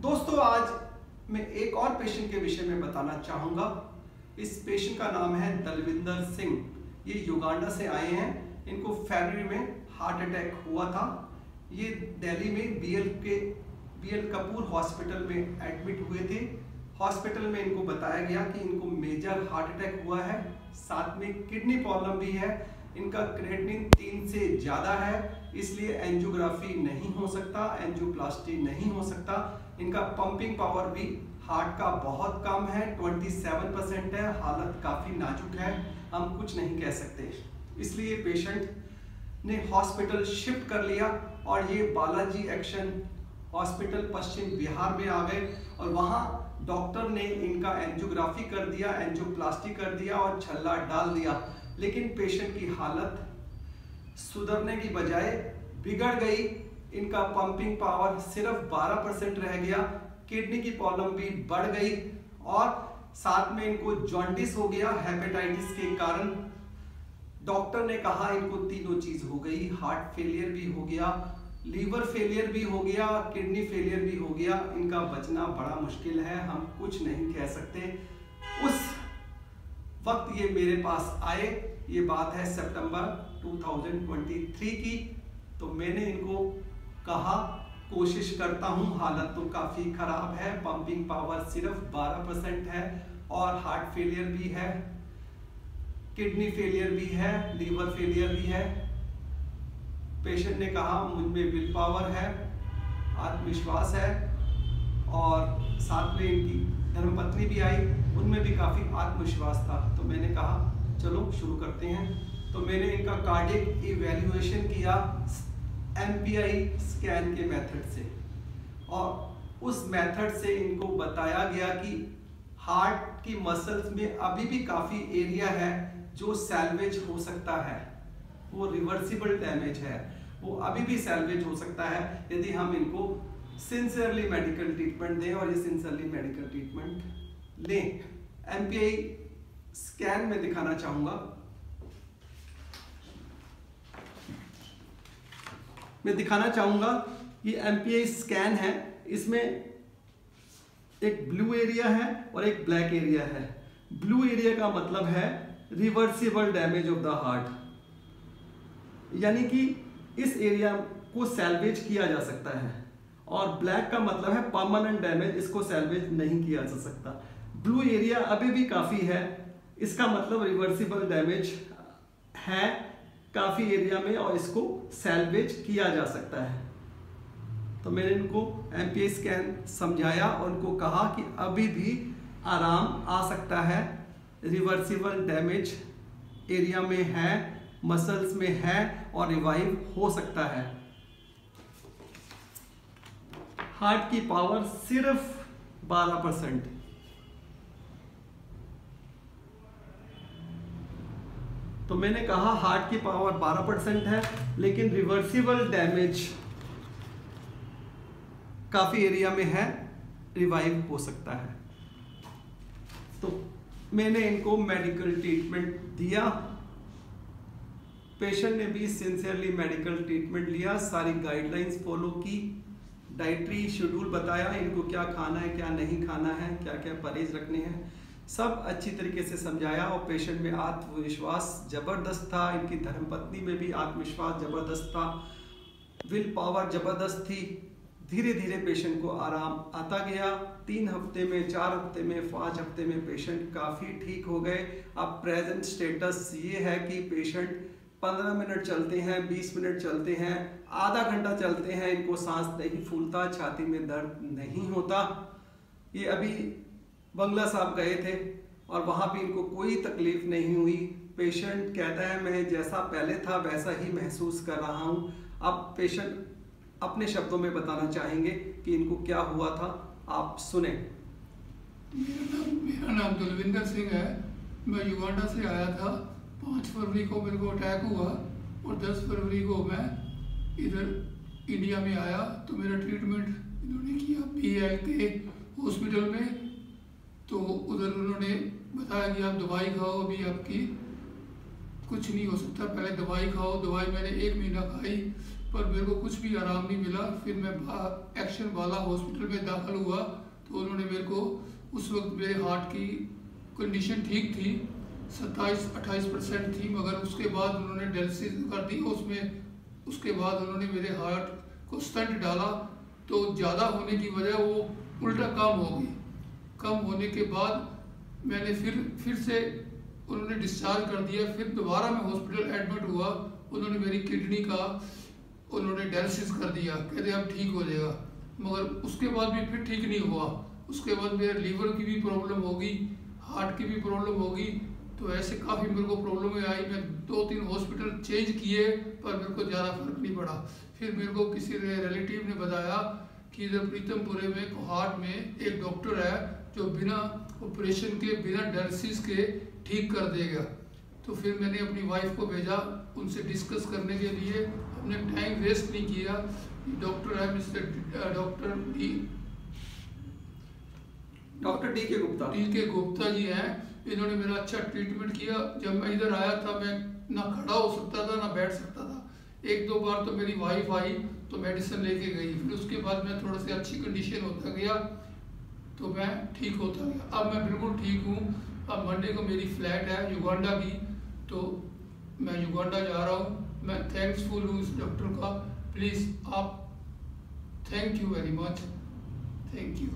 दोस्तों, आज मैं एक और पेशेंट के विषय में बताना चाहूँगा। इस पेशेंट का नाम है दलविंदर सिंह। ये युगांडा से आए हैं। इनको फरवरी में हार्ट अटैक हुआ था। ये दिल्ली में बीएल कपूर हॉस्पिटल में एडमिट हुए थे। हॉस्पिटल में इनको बताया गया कि इनको मेजर हार्ट अटैक हुआ है, साथ में किडनी प्रॉब्लम भी है। इनका क्रिएटिनिन 3 से ज़्यादा है, इसलिए एंजियोग्राफी नहीं हो सकता, एंजियोप्लास्टी नहीं हो सकता। इनका पंपिंग पावर भी हार्ट का बहुत कम है, 27% है। हालत काफ़ी नाजुक है, हम कुछ नहीं कह सकते। इसलिए पेशेंट ने हॉस्पिटल शिफ्ट कर लिया और ये बालाजी एक्शन हॉस्पिटल पश्चिम बिहार में आ गए और वहाँ डॉक्टर ने इनका एंजियोग्राफी कर दिया, एंजियोप्लास्टी कर दिया और छल्ला डाल दिया। लेकिन पेशेंट की हालत सुधरने की बजाय बिगड़ गई। इनका पंपिंग पावर सिर्फ 12% रह गया, किडनी की प्रॉब्लम भी बढ़ गई और साथ में इनको जॉन्डिस हो गया हेपेटाइटिस के कारण। डॉक्टर ने कहा इनको तीनों चीज हो गई, हार्ट फेलियर भी हो गया, लीवर फेलियर भी हो गया, किडनी फेलियर भी हो गया। इनका बचना बड़ा मुश्किल है, हम कुछ नहीं कह सकते। उस वक्त ये मेरे पास आए, ये बात है सितंबर 2023 की। तो मैंने इनको कहा कोशिश करता हूँ, हालत तो काफ़ी ख़राब है, पंपिंग पावर सिर्फ 12% है और हार्ट फेलियर भी है, किडनी फेलियर भी है, लीवर फेलियर भी है। पेशेंट ने कहा मुझ में विल पावर है, आत्मविश्वास है और साथ में इनकी धर्मपत्नी भी आई, उनमें भी काफ़ी आत्मविश्वास था। तो मैंने कहा चलो शुरू करते हैं। तो मैंने इनका कार्डियक इवैल्यूएशन किया MPI स्कैन के मेथड से और उस मेथड से इनको बताया गया कि हार्ट की मसल्स में अभी भी काफ़ी एरिया है जो सैल्वेज हो सकता है, वो रिवर्सिबल डैमेज है, वो अभी भी सैल्वेज हो सकता है यदि हम इनको सिंसियरली मेडिकल ट्रीटमेंट दें और ये सिंसियरली मेडिकल ट्रीटमेंट लें। MPI स्कैन में दिखाना चाहूँगा। मैं दिखाना चाहूँगा ये MPI स्कैन है। इसमें एक ब्लू एरिया है और एक ब्लैक एरिया है। ब्लू एरिया का मतलब है reversible damage of the heart, यानी कि इस एरिया को सैल्वेज किया जा सकता है, और ब्लैक का मतलब है परमानेंट डैमेज, इसको सैल्वेज नहीं किया जा सकता। ब्लू एरिया अभी भी काफ़ी है, इसका मतलब रिवर्सिबल डैमेज है काफ़ी एरिया में और इसको सैल्वेज किया जा सकता है। तो मैंने इनको MPI स्कैन समझाया और उनको कहा कि अभी भी आराम आ सकता है, रिवर्सिबल डैमेज एरिया में है, मसल्स में है और रिवाइव हो सकता है। हार्ट की पावर सिर्फ 12%। तो मैंने कहा हार्ट की पावर 12% है, लेकिन रिवर्सिबल डैमेज काफी एरिया में है, रिवाइव हो सकता है। तो मैंने इनको मेडिकल ट्रीटमेंट दिया। पेशेंट ने भी सिंसियरली मेडिकल ट्रीटमेंट लिया, सारी गाइडलाइंस फॉलो की, डाइटरी शेड्यूल बताया इनको क्या खाना है, क्या नहीं खाना है, क्या क्या परहेज रखने हैं, सब अच्छी तरीके से समझाया। और पेशेंट में आत्मविश्वास ज़बरदस्त था, इनकी धर्मपत्नी में भी आत्मविश्वास ज़बरदस्त था, विल पावर ज़बरदस्त थी। धीरे धीरे पेशेंट को आराम आता गया। 3 हफ्ते में, 4 हफ्ते में, 5 हफ्ते में पेशेंट काफ़ी ठीक हो गए। अब प्रेजेंट स्टेटस ये है कि पेशेंट 15 मिनट चलते हैं, 20 मिनट चलते हैं, आधा घंटा चलते हैं, इनको सांस नहीं फूलता, छाती में दर्द नहीं होता। ये अभी बंगला साहब गए थे और वहाँ भी इनको कोई तकलीफ नहीं हुई। पेशेंट कहता है मैं जैसा पहले था वैसा ही महसूस कर रहा हूँ। अब पेशेंट अपने शब्दों में बताना चाहेंगे कि इनको क्या हुआ था, आप सुने। मेरा नाम दलविंदर सिंह है। मैं युगांडा से आया था। 5 फरवरी को मेरे को अटैक हुआ और 10 फरवरी को मैं इधर इंडिया में आया। तो मेरा ट्रीटमेंट इन्होंने किया BLK हॉस्पिटल में। तो उधर उन्होंने बताया कि आप दवाई खाओ, अभी आपकी कुछ नहीं हो सकता, पहले दवाई खाओ। दवाई मैंने 1 महीना खाई, पर मेरे को कुछ भी आराम नहीं मिला। फिर मैं एक्शन वाला हॉस्पिटल में दाखिल हुआ तो उन्होंने मेरे को, उस वक्त मेरे हार्ट की कंडीशन ठीक थी, 27-28% थी, मगर उसके बाद उन्होंने डायलिसिस कर दी उसमें। उसके बाद उन्होंने मेरे हार्ट को स्टंट डाला तो ज़्यादा होने की वजह वो उल्टा कम हो गई। कम होने के बाद मैंने फिर से उन्होंने डिस्चार्ज कर दिया। फिर दोबारा मैं हॉस्पिटल एडमिट हुआ। उन्होंने मेरी किडनी का उन्होंने डायलिसिस कर दिया, कहते अब ठीक हो जाएगा, मगर उसके बाद भी फिर ठीक नहीं हुआ। उसके बाद मेरे लीवर की भी प्रॉब्लम होगी, हार्ट की भी प्रॉब्लम होगी। तो ऐसे काफ़ी मेरे को प्रॉब्लम आई। मैं 2-3 हॉस्पिटल चेंज किए पर मेरे को ज़्यादा फर्क नहीं पड़ा। फिर मेरे को किसी रिलेटिव ने बताया कि इधर प्रीतमपुरे में कोहाट में एक डॉक्टर है जो बिना ऑपरेशन के, बिना डायलिसिस के ठीक कर देगा। तो फिर मैंने अपनी वाइफ को भेजा उनसे डिस्कस करने के लिए। हमने टाइम वेस्ट नहीं किया। डॉक्टर है मिस्टर डॉक्टर डी के गुप्ता जी हैं। इन्होंने मेरा अच्छा ट्रीटमेंट किया। जब मैं इधर आया था मैं ना खड़ा हो सकता था ना बैठ सकता था। 1-2 बार तो मेरी वाइफ आई तो मेडिसिन लेके गई। फिर उसके बाद मैं थोड़ा सा अच्छी कंडीशन होता गया तो मैं ठीक होता गया। अब मैं बिल्कुल ठीक हूँ। अब मंडे को मेरी फ्लाइट है युगांडा की, तो मैं युगांडा जा रहा हूँ। मैं थैंक्सफुल हूँ इस डॉक्टर का। प्लीज़ आप, thank you very much, thank you.